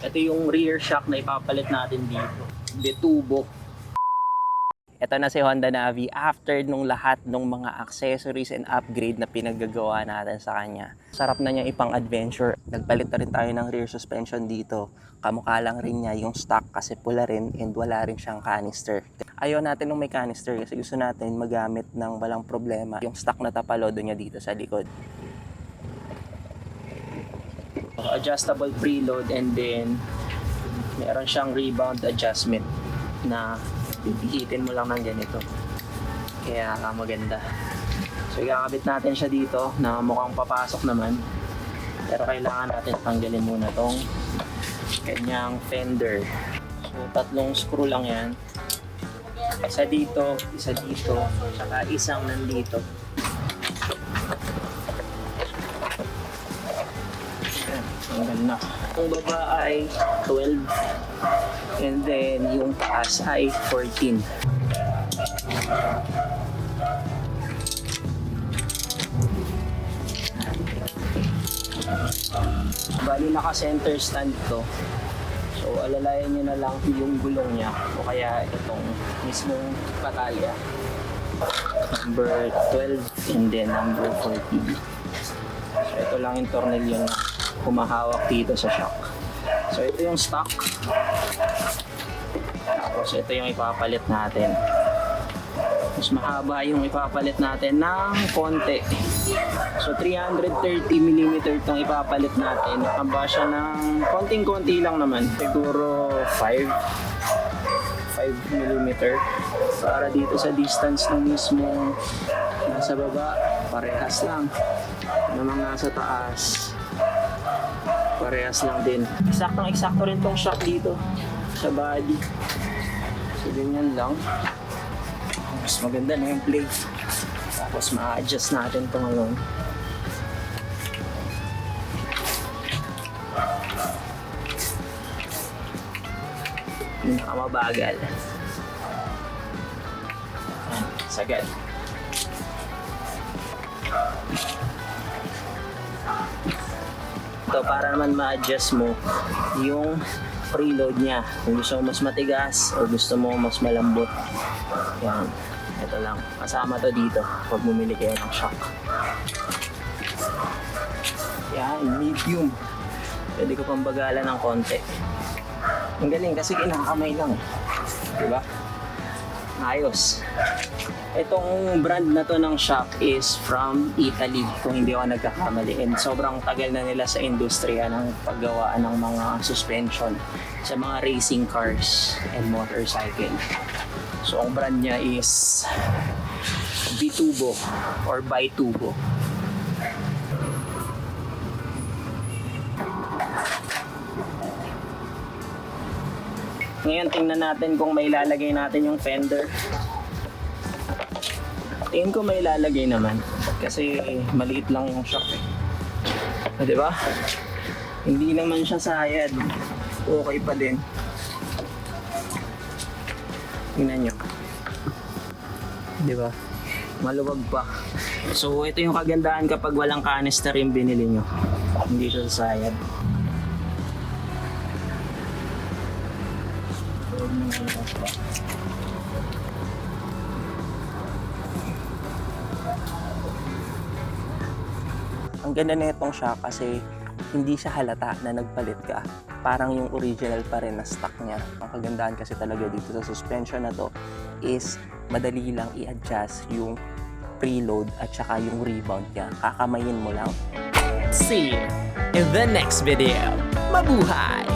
Ito yung rear shock na ipapalit natin dito. Bitubo. Ito na si Honda Navi after nung lahat ng mga accessories and upgrade na pinaggagawa natin sa kanya. Sarap na niya ipang adventure. Nagpalit na rin tayo ng rear suspension dito. Kamukha lang rin niya yung stock kasi pula rin and wala rin siyang canister. Ayaw natin nung may canister kasi gusto natin magamit ng walang problema yung stock na tapalodo niya dito sa likod. Adjustable preload and then meron siyang rebound adjustment na pipihitin mo lang ng ganito. Kaya maganda. So ikakabit natin siya dito na mukhang papasok naman. Pero kailangan natin tanggalin muna tong kanyang fender. So 3 screw lang yan. Isa dito, saka isang nandito. Tanggal na. Yung baba ay 12 and then yung taas ay 14. Bali naka-center stand to. So alalayan nyo na lang yung gulong niya o kaya itong mismong patalya. Number 12 and then number 14. So ito lang yung tornilyo na humahawak dito sa shock. So ito yung stock. Tapos ito yung ipapalit natin. Mas mahaba yung ipapalit natin ng konti. So 330mm itong ipapalit natin. Nakaba siya ng konting-konti lang naman. Siguro 5mm para dito sa distance ng mismo nasa baba. Parehas lang. Namang nasa taas. Parehas lang din. Eksaktong-eksakto rin tong shock dito sa body. So ganyan lang. Mas maganda na yung plate. Tapos ma-adjust natin ito ngayon. Pinakamabagal. Sagad. Ito para naman ma-adjust mo yung preload niya. Kung gusto mo mas matigas o gusto mo mas malambot. Yan. Ito lang. Kasama to dito pag bumili kayo ng shock. Yan. Medium. Pwede ko pang bagalan ng konti. Ang galing kasi kinakamay lang. Diba? Ayos. Itong brand na to ng shock is from Italy kung hindi ako nagkakamali, and sobrang tagal na nila sa industriya ng paggawaan ng mga suspension sa mga racing cars and motorcycle. So ang brand niya is Bitubo or Bitubo. Ngayon tingnan natin kung may ilalagay natin yung fender. Tingin ko may ilalagay naman kasi maliit lang yung shock eh. O, diba? Hindi naman siya sayad. Okay pa din. Tingnan nyo. Diba? Maluwag pa. So ito yung kagandahan kapag walang canister yung binili nyo. Hindi siya sayad. Ang ganda na itong shock kasi hindi siya halata na nagpalit ka. Parang yung original pa rin na stock niya. Ang kagandahan kasi talaga dito sa suspension na to is madali lang i-adjust yung preload at saka yung rebound niya. Kakamayin mo lang. See you in the next video. Mabuhay!